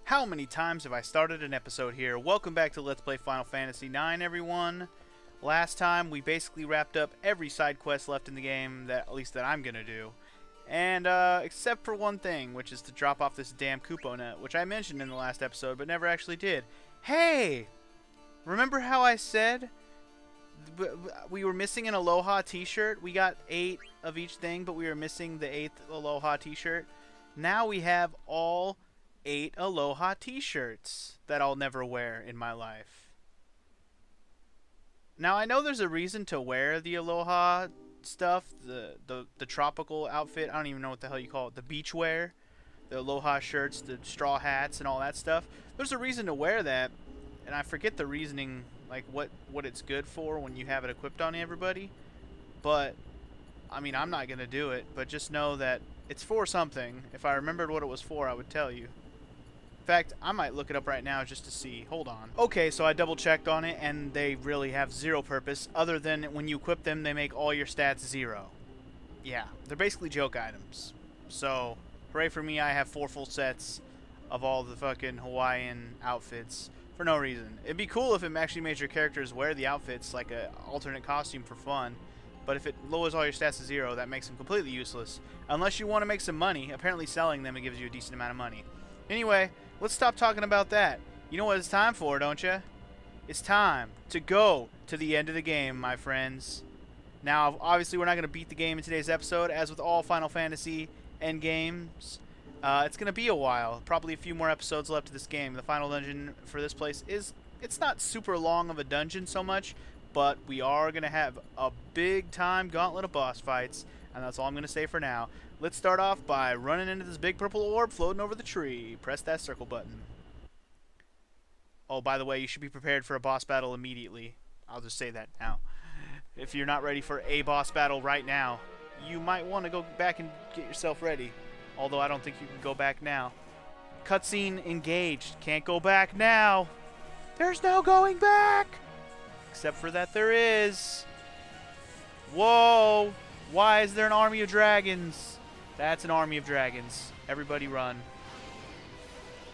How many times have I started an episode here? Welcome back to Let's Play Final Fantasy IX, everyone. Last time, we basically wrapped up every side quest left in the game, that at least that I'm going to do. And, except for one thing, which is to drop off this damn Kupo nut, which I mentioned in the last episode, but never actually did. Hey! Remember how I said we were missing an Aloha t-shirt? We got 8 of each thing, but we were missing the 8th Aloha t-shirt. Now we have all 8 Aloha t-shirts that I'll never wear in my life. Now I know there's a reason to wear the Aloha stuff, the tropical outfit. I don't even know what the hell you call it. The beach wear, the Aloha shirts, the straw hats, and all that stuff. There's a reason to wear that, and I forget the reasoning, like what it's good for when you have it equipped on everybody. But I mean, I'm not gonna do it. But just know that it's for something. If I remembered what it was for, I would tell you. In fact, I might look it up right now just to see. Hold on. Okay, so I double checked on it, and they really have zero purpose, other than when you equip them, they make all your stats 0. Yeah, they're basically joke items. So, hooray for me, I have 4 full sets of all the fucking Hawaiian outfits for no reason. It'd be cool if it actually made your characters wear the outfits like an alternate costume for fun. But if it lowers all your stats to 0, that makes them completely useless. Unless you want to make some money. Apparently selling them, it gives you a decent amount of money. Anyway, let's stop talking about that. You know what it's time for, don't you? It's time to go to the end of the game, my friends. Now, obviously, we're not going to beat the game in today's episode. As with all Final Fantasy end games, it's going to be a while. Probably a few more episodes left of this game. The final dungeon for this place it's not super long of a dungeon so much, but we are going to have a big-time gauntlet of boss fights, and that's all I'm going to say for now. Let's start off by running into this big purple orb floating over the tree. Press that circle button. Oh, by the way, you should be prepared for a boss battle immediately. I'll just say that now. If you're not ready for a boss battle right now, you might want to go back and get yourself ready. Although I don't think you can go back now. Cutscene engaged. Can't go back now. There's no going back! Except for that there is. Whoa! Why is there an army of dragons? That's an army of dragons. Everybody run.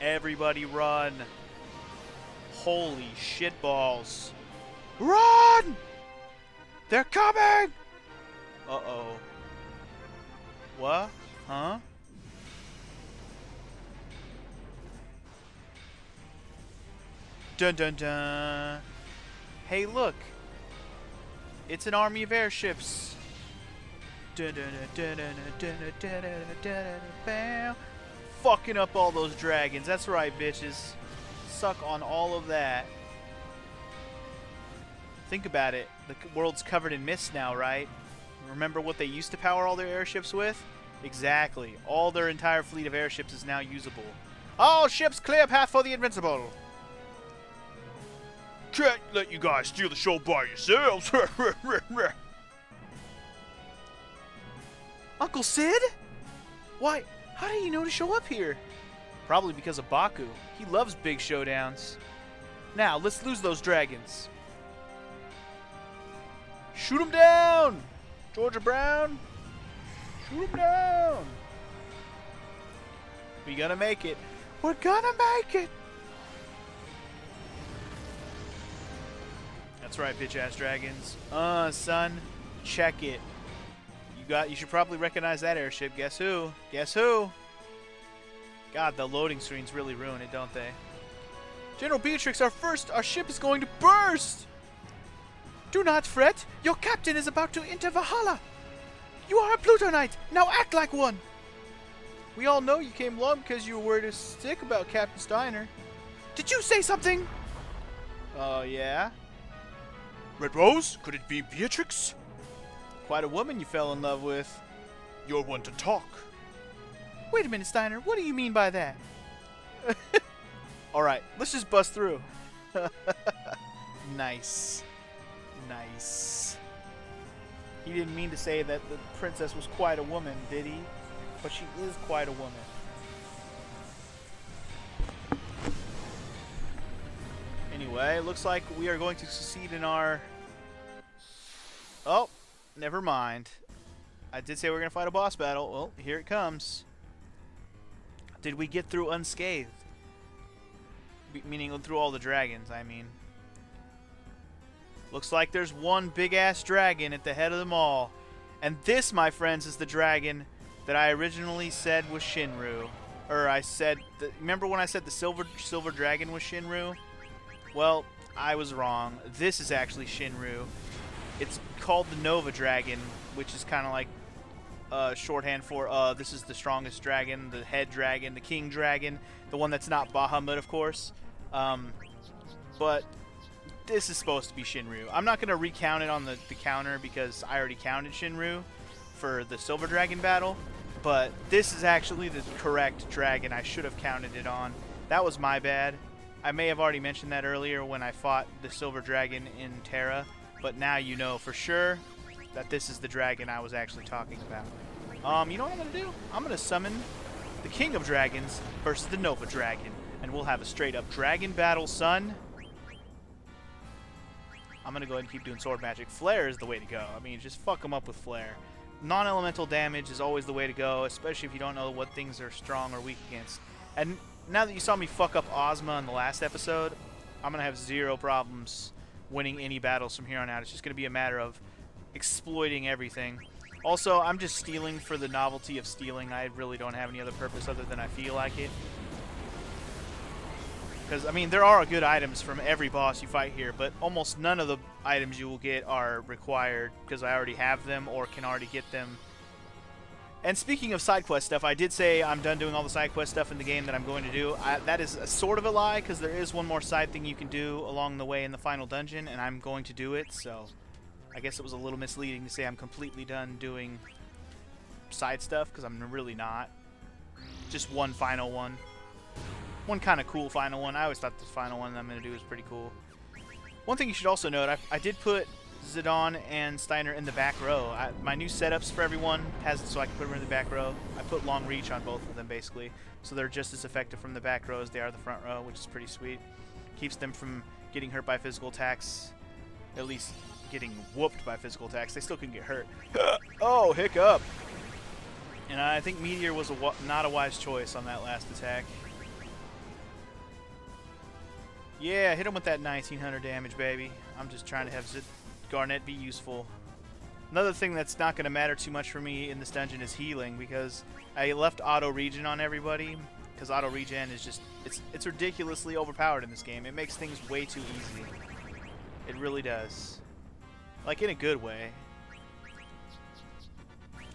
Everybody run. Holy shitballs. Run! They're coming! Uh-oh. What? Huh? Dun dun dun. Hey, look. It's an army of airships. Fucking up all those dragons. That's right, bitches. Suck on all of that. Think about it. The world's covered in mist now, right? Remember what they used to power all their airships with? Exactly. All their entire fleet of airships is now usable. All ships clear path for the Invincible. Can't let you guys steal the show by yourselves. Uncle Sid? Why, how did he know to show up here? Probably because of Baku. He loves big showdowns. Now, let's lose those dragons. Shoot him down! Georgia Brown! Shoot him down! We gonna make it. We're gonna make it! That's right, bitch-ass dragons. Son, check it. You should probably recognize that airship. Guess who? Guess who? God, the loading screens really ruin it, don't they? General Beatrix, our ship is going to burst! Do not fret. Your captain is about to enter Valhalla. You are a Plutonite. Now act like one. We all know you came along because you were worried sick about Captain Steiner. Did you say something? Oh, yeah? Red Rose, could it be Beatrix? Quite a woman you fell in love with. You're one to talk. Wait a minute, Steiner. What do you mean by that? Alright, let's just bust through. Nice. Nice. He didn't mean to say that the princess was quite a woman, did he? But she is quite a woman. Anyway, looks like we are going to succeed in our... Oh, never mind. I did say we were going to fight a boss battle. Well, here it comes. Did we get through unscathed? Meaning through all the dragons, I mean. Looks like there's one big-ass dragon at the head of them all. And this, my friends, is the dragon that I originally said was Shinru. Or I said... remember when I said the silver dragon was Shinru? Well, I was wrong. This is actually Shinru. It's called the Nova Dragon, which is kind of like shorthand for this is the strongest dragon, the head dragon, the king dragon, the one that's not Bahamut, of course. But this is supposed to be Shinru. I'm not going to recount it on the counter because I already counted Shinru for the Silver Dragon battle. But this is actually the correct dragon I should have counted it on. That was my bad. I may have already mentioned that earlier when I fought the Silver Dragon in Terra. But now you know for sure that this is the dragon I was actually talking about. You know what I'm going to do? I'm going to summon the King of Dragons versus the Nova Dragon. And we'll have a straight up dragon battle, son. I'm going to go ahead and keep doing sword magic. Flare is the way to go. I mean, just fuck them up with Flare. Non-elemental damage is always the way to go, especially if you don't know what things are strong or weak against. And now that you saw me fuck up Ozma in the last episode, I'm going to have zero problems winning any battles from here on out. It's just going to be a matter of exploiting everything. Also, I'm just stealing for the novelty of stealing. I really don't have any other purpose other than I feel like it. Because, I mean, there are good items from every boss you fight here, but almost none of the items you will get are required because I already have them or can already get them. And speaking of side quest stuff, I did say I'm done doing all the side quest stuff in the game that I'm going to do. That is a sort of a lie because there is one more side thing you can do along the way in the final dungeon, and I'm going to do it, so I guess it was a little misleading to say I'm completely done doing side stuff because I'm really not. Just one final one. One kind of cool final one. I always thought the final one that I'm going to do was pretty cool. One thing you should also note, I did put Zidane and Steiner in the back row. My new setups for everyone has it so I can put them in the back row. I put long reach on both of them basically, so they're just as effective from the back row as they are the front row, which is pretty sweet. Keeps them from getting hurt by physical attacks, at least getting whooped by physical attacks. They still can get hurt. Oh, hiccup! And I think Meteor was not a wise choice on that last attack. Yeah, hit him with that 1900 damage, baby. I'm just trying to have Garnet be useful. Another thing that's not going to matter too much for me in this dungeon is healing, because I left auto regen on everybody, because auto regen is just, it's ridiculously overpowered in this game. It makes things way too easy. It really does. Like, in a good way.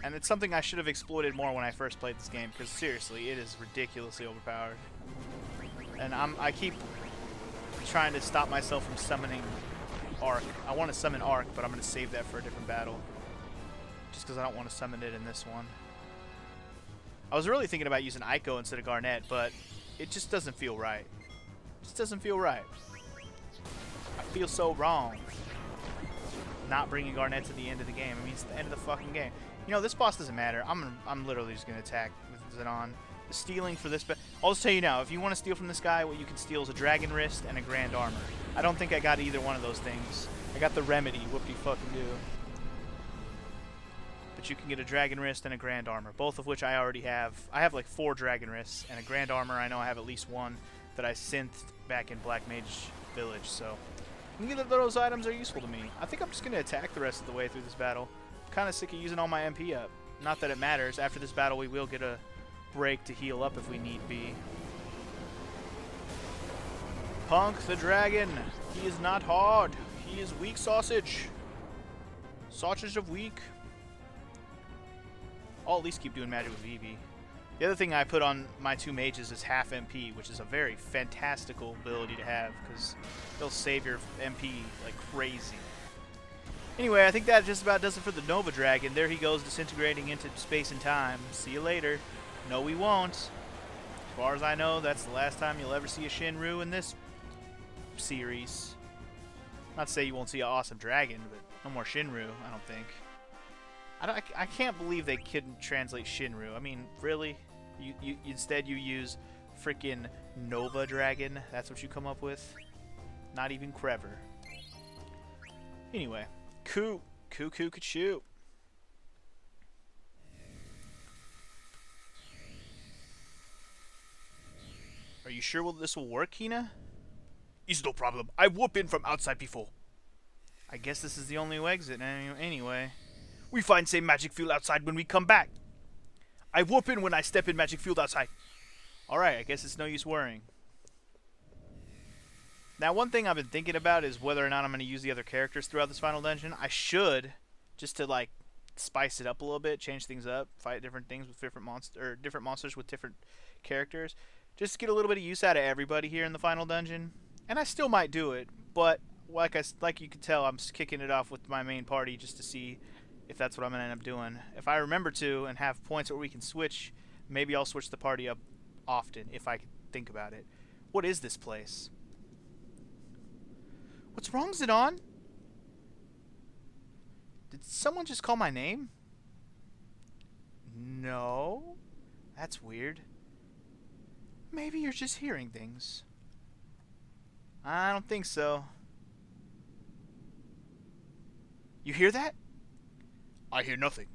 And it's something I should have exploited more when I first played this game, because seriously, it is ridiculously overpowered. And I keep trying to stop myself from summoning Arc. I want to summon Arc, but I'm going to save that for a different battle. Just because I don't want to summon it in this one. I was really thinking about using Ico instead of Garnet, but it just doesn't feel right. It just doesn't feel right. I feel so wrong not bringing Garnet to the end of the game. I mean, it's the end of the fucking game. You know, this boss doesn't matter. I'm literally just going to attack with Zidane. The stealing for this, I'll just tell you now, if you want to steal from this guy, what you can steal is a Dragon Wrist and a Grand Armor. I don't think I got either one of those things. I got the Remedy, whoop-de-fucking-do. But you can get a Dragon Wrist and a Grand Armor, both of which I already have. I have like 4 Dragon Wrists, and a Grand Armor, I know I have at least one that I synthed back in Black Mage Village, so neither of those items are useful to me. I think I'm just going to attack the rest of the way through this battle. I'm kind of sick of using all my MP up. Not that it matters. After this battle, we will get a break to heal up if we need be. Punk the dragon. He is not hard. He is weak sausage. Sausage of weak. I'll at least keep doing magic with Vivi. The other thing I put on my 2 mages is half MP, which is a very fantastical ability to have because they'll save your MP like crazy. Anyway, I think that just about does it for the Nova Dragon. There he goes, disintegrating into space and time. See you later. No, we won't. As far as I know, that's the last time you'll ever see a Shinru in this series. Not to say you won't see an awesome dragon, but no more Shinru, I don't think. I can't believe they couldn't translate Shinru. I mean, really? Instead you use freaking Nova Dragon? That's what you come up with? Not even clever. Anyway, Choo-choo. Are you sure this will work, Hina? Is no problem. I warp in from outside before. I guess this is the only exit anyway. We find same magic field outside when we come back. I warp in when I step in magic field outside. Alright, I guess it's no use worrying. Now, one thing I've been thinking about is whether or not I'm going to use the other characters throughout this final dungeon. I should, just to, like, spice it up a little bit, change things up, fight different things with different monsters with different characters. Just to get a little bit of use out of everybody here in the final dungeon. And I still might do it, but like you can tell, I'm kicking it off with my main party just to see if that's what I'm going to end up doing. If I remember to and have points where we can switch, maybe I'll switch the party up often if I can think about it. What is this place? What's wrong, Zidane? Did someone just call my name? No. That's weird. Maybe you're just hearing things. I don't think so. You hear that? I hear nothing.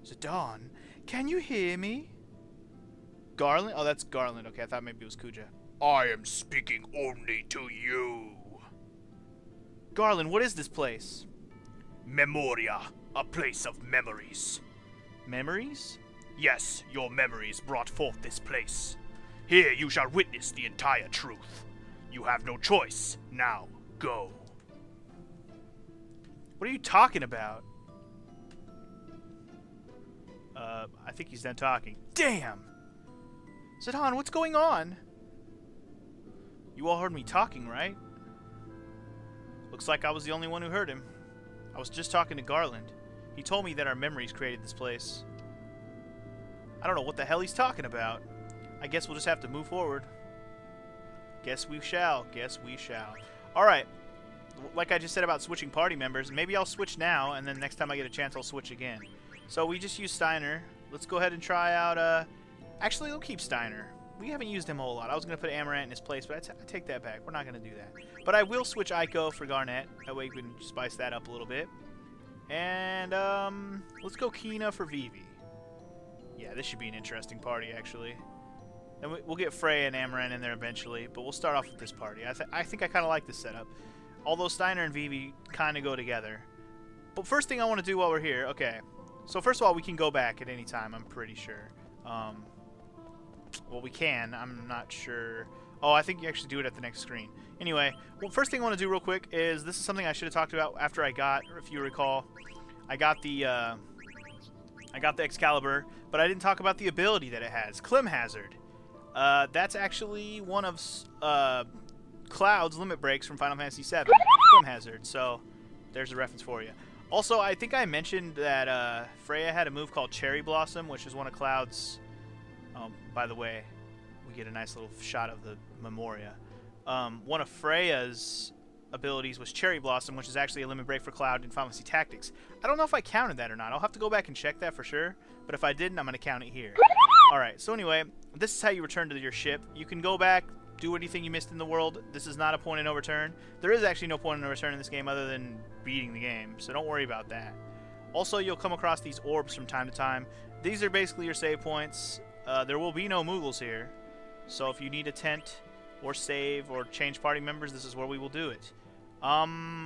Zidane, can you hear me? Garland? Oh, that's Garland. Okay, I thought maybe it was Kuja. I am speaking only to you. Garland, what is this place? Memoria, a place of memories. Memories? Yes, your memories brought forth this place. Here you shall witness the entire truth. You have no choice. Now, go. What are you talking about? I think he's done talking. Damn! Zidane, what's going on? You all heard me talking, right? Looks like I was the only one who heard him. I was just talking to Garland. He told me that our memories created this place. I don't know what the hell he's talking about. I guess we'll just have to move forward. Guess we shall. Guess we shall. Alright. Like I just said about switching party members, maybe I'll switch now, and then next time I get a chance I'll switch again. So we just used Steiner. Let's go ahead and try out, actually, we'll keep Steiner. We haven't used him a whole lot. I was going to put Amaranth in his place, but I take that back. We're not going to do that. But I will switch Aiko for Garnet. That way we can spice that up a little bit. And, let's go Kina for Vivi. Yeah, this should be an interesting party, actually. Then we'll get Freya and Amaranth in there eventually, but we'll start off with this party. I think I kind of like this setup. Although Steiner and Vivi kind of go together. But first thing I want to do while we're here, okay. So first of all, we can go back at any time, I'm pretty sure. Well, we can. I'm not sure. Oh, I think you actually do it at the next screen. Anyway, well, first thing I want to do real quick is, this is something I should have talked about after I got, or if you recall, I got the Excalibur, but I didn't talk about the ability that it has, Clem Hazard. That's actually one of Cloud's limit breaks from Final Fantasy VII, Clem Hazard. So there's a reference for you. Also, I think I mentioned that Freya had a move called Cherry Blossom, which is one of Cloud's. Oh, by the way, we get a nice little shot of the Memoria. One of Freya's abilities was Cherry Blossom, which is actually a limit break for Cloud in Final Fantasy Tactics. I don't know if I counted that or not. I'll have to go back and check that for sure. But if I didn't, I'm going to count it here. Alright, so anyway, this is how you return to your ship. You can go back, do anything you missed in the world. This is not a point of no return. There is actually no point of no return in this game other than beating the game, so don't worry about that. Also, you'll come across these orbs from time to time. These are basically your save points. There will be no Moogles here, so if you need a tent or save or change party members, this is where we will do it. I'm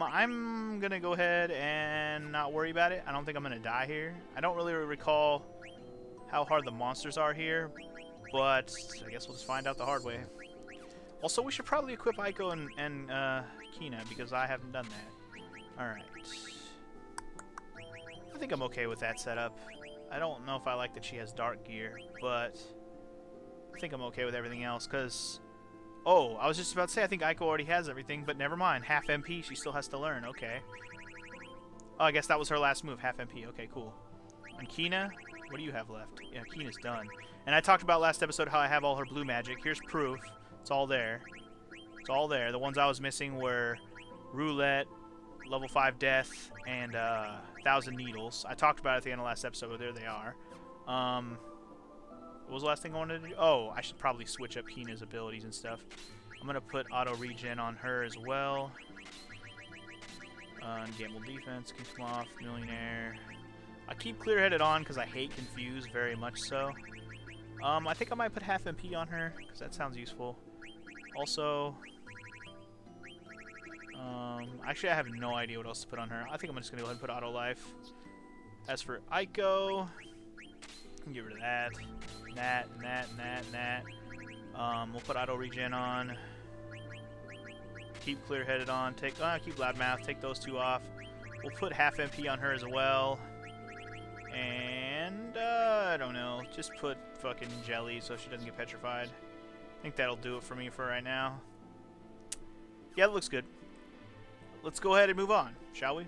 gonna go ahead and not worry about it. I don't think I'm gonna die here. I don't really recall how hard the monsters are here, but I guess we'll just find out the hard way. Also, we should probably equip Aiko and Kina, because I haven't done that. Alright. I think I'm okay with that setup. I don't know if I like that she has dark gear, but I think I'm okay with everything else, because... Oh, I was just about to say, I think Aiko already has everything, but never mind. Half MP, she still has to learn. Okay. Oh, I guess that was her last move, half MP. Okay, cool. And Kina, what do you have left? Yeah, Kina's done. And I talked about last episode how I have all her blue magic. Here's proof. It's all there. It's all there. The ones I was missing were Roulette, Level 5 Death, and 1,000 Needles. I talked about it at the end of last episode, but there they are. What was the last thing I wanted to do? Oh, I should probably switch up Kina's abilities and stuff. I'm going to put auto regen on her as well. Gamble defense, can come off, millionaire. I keep clear-headed on because I hate confuse very much so. I think I might put half MP on her because that sounds useful. Also, Actually, I have no idea what else to put on her. I think I'm just gonna go ahead and put auto life. As for Aiko, get rid of that. Nat. We'll put auto regen on. Keep clear-headed on. Keep loudmouth. Take those two off. We'll put half MP on her as well. And I don't know. Just put fucking jelly so she doesn't get petrified. I think that'll do it for me for right now. Yeah, that looks good. Let's go ahead and move on, shall we?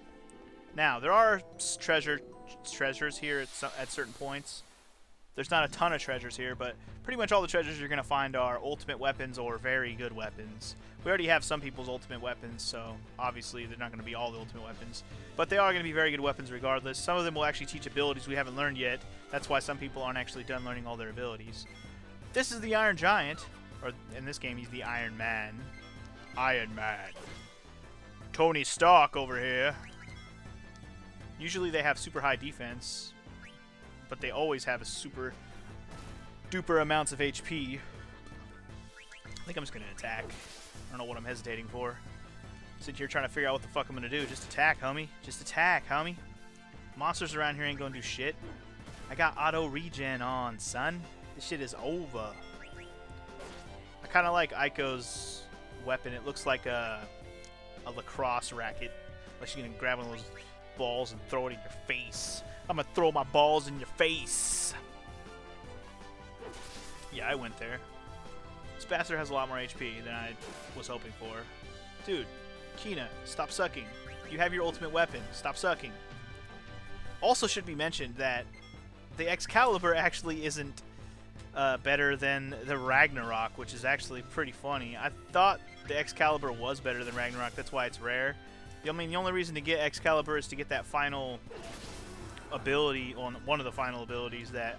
Now, there are treasures here at certain points. There's not a ton of treasures here, but pretty much all the treasures you're going to find are ultimate weapons or very good weapons. We already have some people's ultimate weapons, so obviously they're not going to be all the ultimate weapons. But they are going to be very good weapons regardless. Some of them will actually teach abilities we haven't learned yet. That's why some people aren't actually done learning all their abilities. This is the Iron Giant, or in this game he's the Iron Man. Iron Man. Tony Stark over here. Usually they have super high defense, but they always have a super duper amounts of HP. I think I'm just gonna attack. I don't know what I'm hesitating for. Sit here trying to figure out what the fuck I'm gonna do. Just attack, homie. Just attack, homie. Monsters around here ain't gonna do shit. I got auto regen on, son. This shit is over. I kind of like Aiko's weapon. It looks like a lacrosse racket. Like she's gonna grab one of those balls and throw it in your face. I'm gonna throw my balls in your face. Yeah, I went there. This bastard has a lot more HP than I was hoping for. Dude, Kina, stop sucking. You have your ultimate weapon. Stop sucking. Also should be mentioned that the Excalibur actually isn't better than the Ragnarok, which is actually pretty funny. I thought the Excalibur was better than Ragnarok. That's why it's rare. I mean, the only reason to get Excalibur is to get that final ability, on one of the final abilities that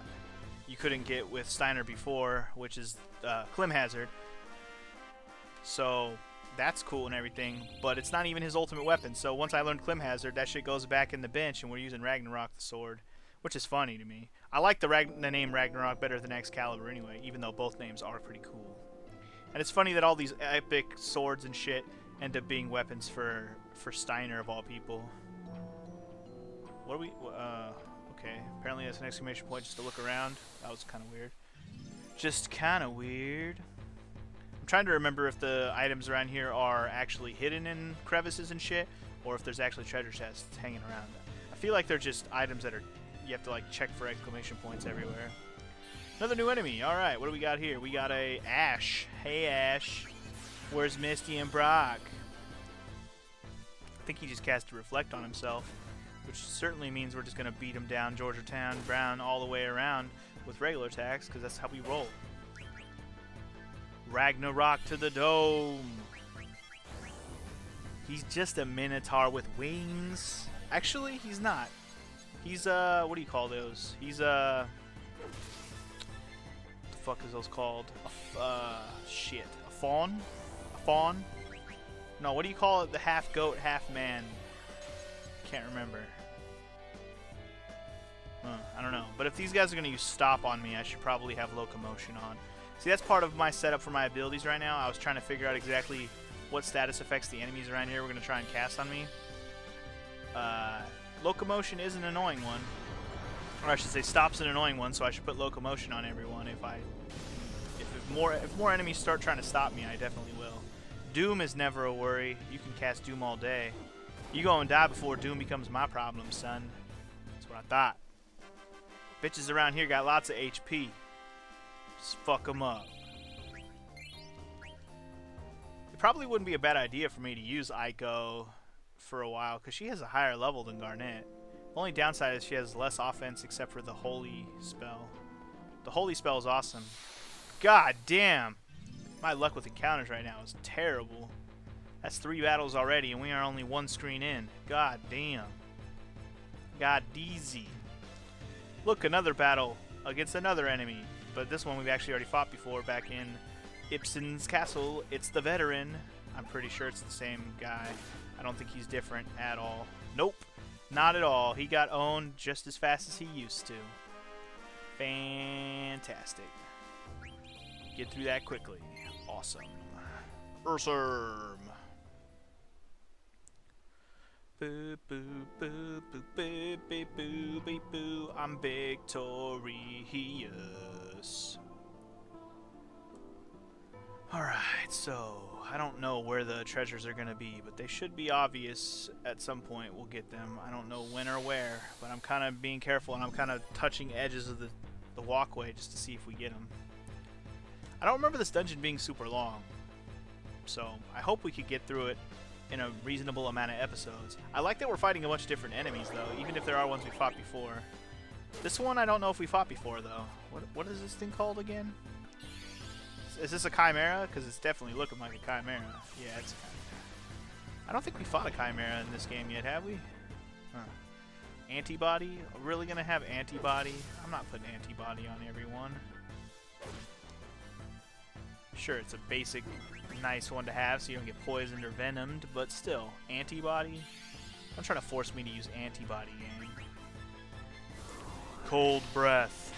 you couldn't get with Steiner before, which is Clim Hazard. So that's cool and everything, but it's not even his ultimate weapon. So once I learned Clim Hazard, that shit goes back in the bench, and we're using Ragnarok the sword, which is funny to me. I like the name Ragnarok better than Excalibur anyway, even though both names are pretty cool. And it's funny that all these epic swords and shit end up being weapons for Steiner of all people. What are we? Okay. Apparently that's an exclamation point just to look around. That was kind of weird. Just kind of weird. I'm trying to remember if the items around here are actually hidden in crevices and shit, or if there's actually treasure chests hanging around. I feel like they're just items that are you have to like check for exclamation points everywhere. Another new enemy. All right, what do we got here? We got a Ash. Hey Ash, where's Misty and Brock? I think he just cast a reflect on himself, which certainly means we're just gonna beat him down Georgetown Brown all the way around with regular attacks, because that's how we roll. Ragnarok to the dome. He's just a Minotaur with wings. Actually, he's not. He's what do you call those? He's what the fuck is those called? Shit. A fawn? A fawn? No, what do you call it? The half goat, half man. Can't remember. I don't know. But if these guys are gonna use stop on me, I should probably have locomotion on. See, that's part of my setup for my abilities right now. I was trying to figure out exactly what status affects the enemies around here we're gonna try and cast on me. Locomotion is an annoying one. Or I should say stop's an annoying one, so I should put locomotion on everyone if more enemies start trying to stop me, I definitely will. Doom is never a worry. You can cast Doom all day. You go and die before Doom becomes my problem, son. That's what I thought. Bitches around here got lots of HP. Just fuck them up. It probably wouldn't be a bad idea for me to use Aiko for a while, because she has a higher level than Garnet. The only downside is she has less offense except for the Holy Spell. The Holy Spell is awesome. God damn! My luck with encounters right now is terrible. That's 3 battles already, and we are only 1 screen in. God damn. God deezy. Look, another battle against another enemy. But this one we've actually already fought before back in Ibsen's castle. It's the veteran. I'm pretty sure it's the same guy. I don't think he's different at all. Nope. Not at all. He got owned just as fast as he used to. Fantastic. Get through that quickly. Awesome. Ursum. Boo boo boo boo boo boo boo boo boo. I'm victorious. Alright, so I don't know where the treasures are gonna be, but they should be obvious at some point. We'll get them. I don't know when or where, but I'm kind of being careful and I'm kind of touching edges of the walkway just to see if we get them. I don't remember this dungeon being super long, so I hope we could get through it in a reasonable amount of episodes. I like that we're fighting a bunch of different enemies, though, even if there are ones we fought before. This one I don't know if we fought before, though. What is this thing called again? Is this a Chimera? Because it's definitely looking like a Chimera. Yeah, it's a Chimera. I don't think we fought a Chimera in this game yet, have we? Huh. Antibody? Really gonna have antibody? I'm not putting antibody on everyone. Sure, it's a basic, nice one to have so you don't get poisoned or venomed, but still, antibody? Don't try to force me to use antibody, gang. Cold breath.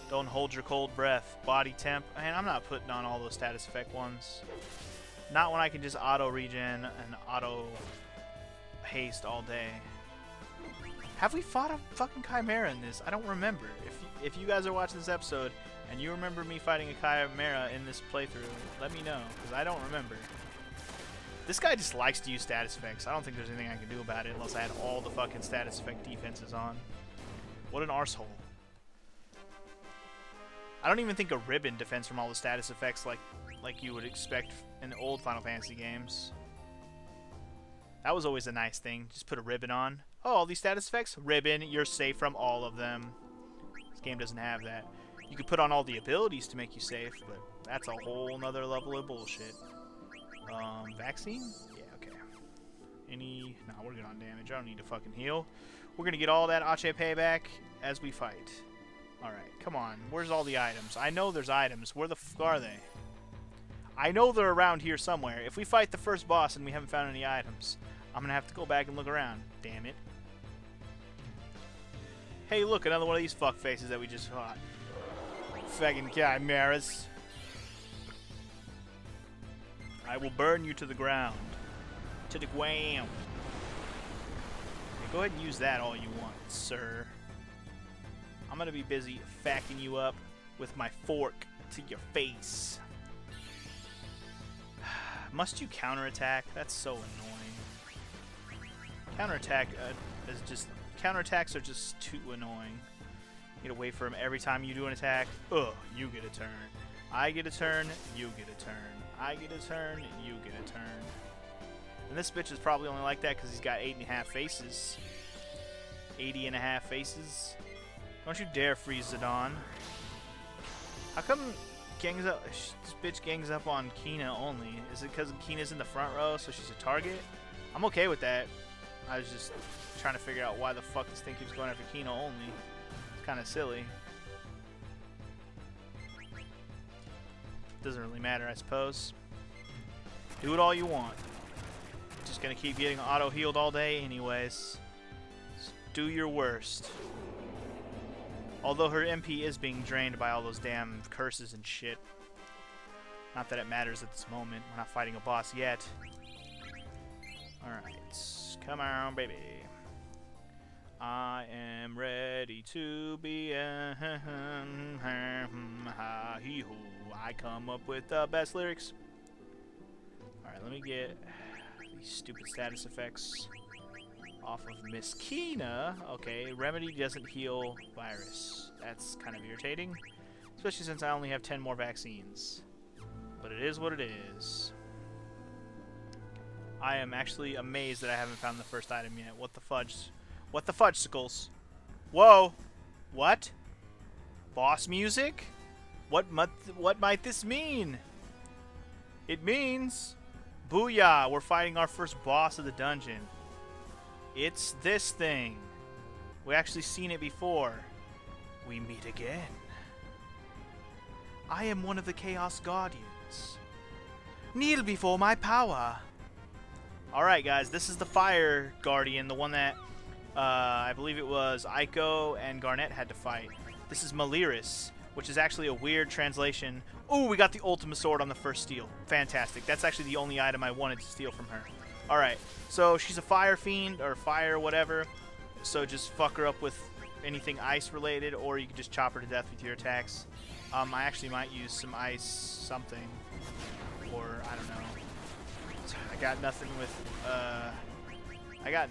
Don't hold your cold breath. Body temp. Man, I'm not putting on all those status effect ones. Not when I can just auto regen and auto haste all day. Have we fought a fucking Chimera in this? I don't remember. If you guys are watching this episode and you remember me fighting a Chimera in this playthrough, let me know, because I don't remember. This guy just likes to use status effects. I don't think there's anything I can do about it unless I had all the fucking status effect defenses on. What an arsehole. I don't even think a ribbon defends from all the status effects like you would expect in the old Final Fantasy games. That was always a nice thing. Just put a ribbon on. Oh, all these status effects? Ribbon, you're safe from all of them. This game doesn't have that. You could put on all the abilities to make you safe, but that's a whole nother level of bullshit. Vaccine? Yeah, okay. Nah, we're good on damage. I don't need to fucking heal. We're gonna get all that Ache payback as we fight. Alright, come on. Where's all the items? I know there's items. Where the f are they? I know they're around here somewhere. If we fight the first boss and we haven't found any items, I'm gonna have to go back and look around. Damn it. Hey, look, another one of these fuck faces that we just fought. Fucking chimeras. I will burn you to the ground. To the ground. Okay, go ahead and use that all you want, sir. I'm gonna be busy facking you up with my fork to your face. Must you counterattack? That's so annoying. Counterattacks are just too annoying. You gotta wait for him every time you do an attack. Ugh, you get a turn. I get a turn, you get a turn. I get a turn, you get a turn. And this bitch is probably only like that because he's got 8.5 faces. 80.5 faces. Don't you dare freeze Zidane. How come this bitch gangs up on Kina only? Is it because Kina's in the front row, so she's a target? I'm okay with that. I was just trying to figure out why the fuck this thing keeps going after Kina only. It's kind of silly. Doesn't really matter, I suppose. Do it all you want. Just gonna keep getting auto-healed all day anyways. Just do your worst. Although her MP is being drained by all those damn curses and shit. Not that it matters at this moment. We're not fighting a boss yet. Alright. Come on, baby. I am ready to be I come up with the best lyrics. Alright, let me get these stupid status effects off of Miss Kina. Okay, Remedy doesn't heal virus. That's kind of irritating, especially since I only have 10 more vaccines. But it is what it is. I am actually amazed that I haven't found the first item yet. What the fudge? What the fudgesicles? Whoa! What? Boss music? What might this mean? It means, booyah! We're fighting our first boss of the dungeon. It's this thing. We actually seen it before. We meet again. I am one of the Chaos Guardians. Kneel before my power. Alright guys, this is the Fire Guardian, the one that I believe it was Aiko and Garnet had to fight. This is Maliris, which is actually a weird translation. Ooh, we got the Ultima Sword on the first steal. Fantastic. That's actually the only item I wanted to steal from her. Alright, so she's a fire fiend, or fire whatever, so just fuck her up with anything ice related, or you can just chop her to death with your attacks. I actually might use some ice something, or I don't know. I got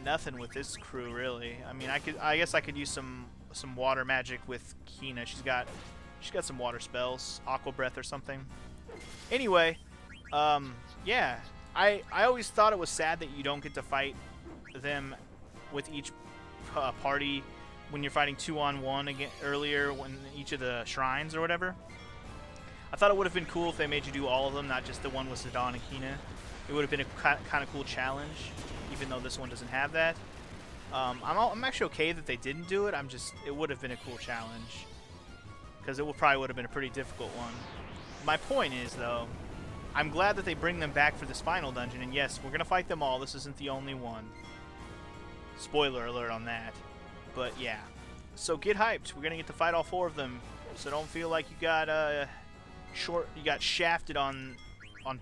nothing with this crew really. I mean, I guess I could use some water magic with Kina. She's got some water spells, Aqua Breath or something. Anyway, yeah, I always thought it was sad that you don't get to fight them with each party when you're fighting 2-on-1 again earlier when each of the shrines or whatever. I thought it would have been cool if they made you do all of them, not just the one with Zidane and Kina. It would have been a kind of cool challenge, even though this one doesn't have that. I'm actually okay that they didn't do it. It would have been a cool challenge, because it probably would have been a pretty difficult one. My point is, though, I'm glad that they bring them back for this final dungeon, and yes, we're gonna fight them all. This isn't the only one. Spoiler alert on that. But yeah, so get hyped. We're gonna get to fight all 4 of them, so don't feel like you got shafted on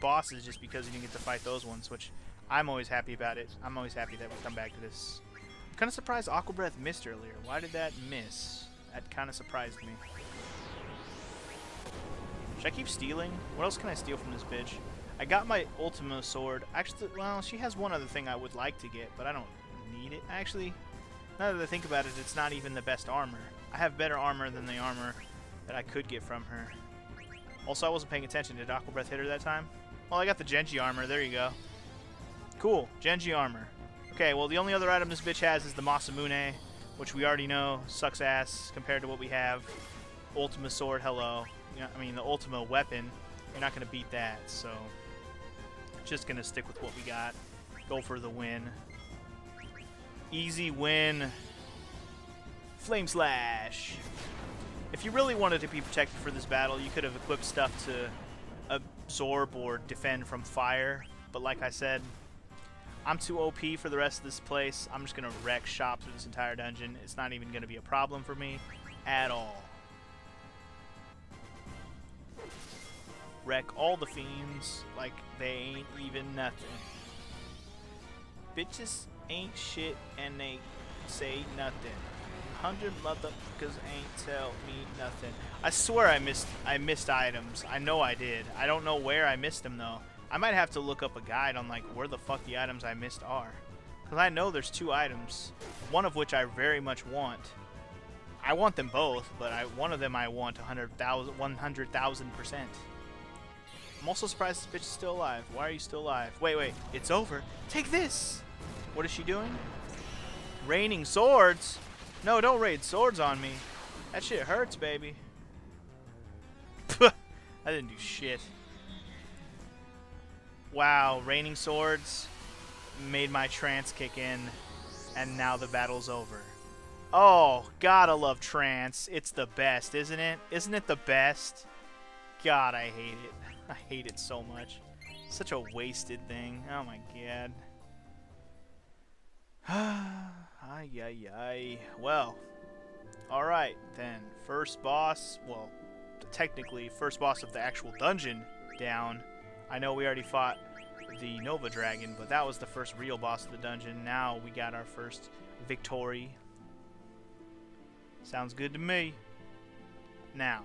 bosses just because you didn't get to fight those ones. Which I'm always happy about it. I'm always happy that we come back to this. I'm kind of surprised Aqua Breath missed earlier. Why did that miss? That kind of surprised me. Should I keep stealing? What else can I steal from this bitch? I got my Ultima sword. Actually, well, she has one other thing I would like to get, but I don't need it. Actually, now that I think about it, it's not even the best armor. I have better armor than the armor that I could get from her. Also, I wasn't paying attention. Did Aqua Breath hit her that time? Well, I got the Genji armor. There you go. Cool. Genji armor. Okay, well, the only other item this bitch has is the Masamune, which we already know sucks ass compared to what we have. Ultima sword, hello. You know, I mean, the Ultima weapon, you're not going to beat that, so just going to stick with what we got. Go for the win. Easy win. Flame Slash. If you really wanted to be protected for this battle, you could have equipped stuff to absorb or defend from fire. But like I said, I'm too OP for the rest of this place. I'm just going to wreck shop through this entire dungeon. It's not even going to be a problem for me at all. Wreck all the fiends like they ain't even nothing. Bitches ain't shit and they say nothing. 100 motherfuckers ain't tell me nothing. I swear I missed items. I know I did. I don't know where I missed them though. I might have to look up a guide on like where the fuck the items I missed are. Cause I know there's 2 items, one of which I very much want. I want them both, but one of them I want 100,000%. I'm also surprised this bitch is still alive. Why are you still alive? Wait, it's over. Take this! What is she doing? Raining swords? No, don't raid swords on me. That shit hurts, baby. I didn't do shit. Wow, raining swords made my trance kick in, and now the battle's over. Oh, gotta love trance. It's the best, isn't it? Isn't it the best? God, I hate it. I hate it so much. Such a wasted thing. Oh my god. Ay. Well, alright then. First boss, well, technically first boss of the actual dungeon down. I know we already fought the Nova Dragon, but that was the first real boss of the dungeon. Now we got our first victory. Sounds good to me. Now,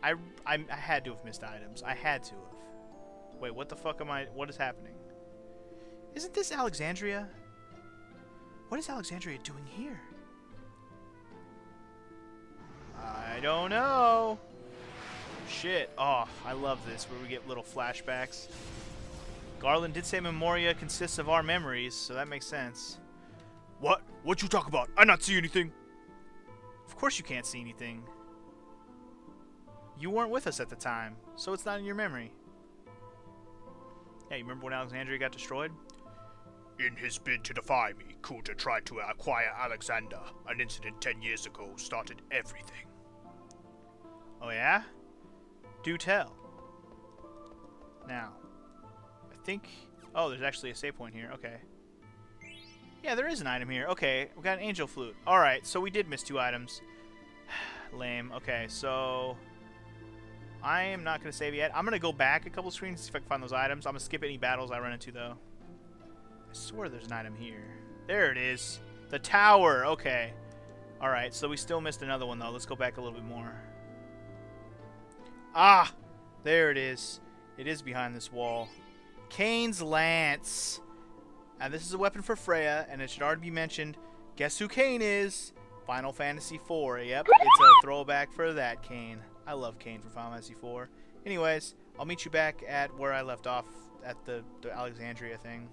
I had to have missed items. I had to have. Wait, what the fuck am I... What is happening? Isn't this Alexandria? What is Alexandria doing here? I don't know. Shit. Oh, I love this, where we get little flashbacks. Garland did say Memoria consists of our memories, so that makes sense. What? What you talk about? I not see anything. Of course you can't see anything. You weren't with us at the time, so it's not in your memory. Yeah, you remember when Alexandria got destroyed? In his bid to defy me, Kuta tried to acquire Alexander. An incident 10 years ago started everything. Oh yeah? Do tell. Now, I think... Oh, there's actually a save point here. Okay. Yeah, there is an item here. Okay, we got an angel flute. Alright, so we did miss 2 items. Lame. Okay, so... I am not going to save yet. I'm going to go back a couple screens to see if I can find those items. I'm going to skip any battles I run into, though. I swear there's an item here. There it is. The tower. Okay. Alright, so we still missed another one, though. Let's go back a little bit more. Ah! There it is. It is behind this wall. Kane's Lance. And this is a weapon for Freya, and it should already be mentioned. Guess who Kane is? Final Fantasy IV. Yep, it's a throwback for that Kane. I love Kane from Final Fantasy IV. Anyways, I'll meet you back at where I left off at the Alexandria thing.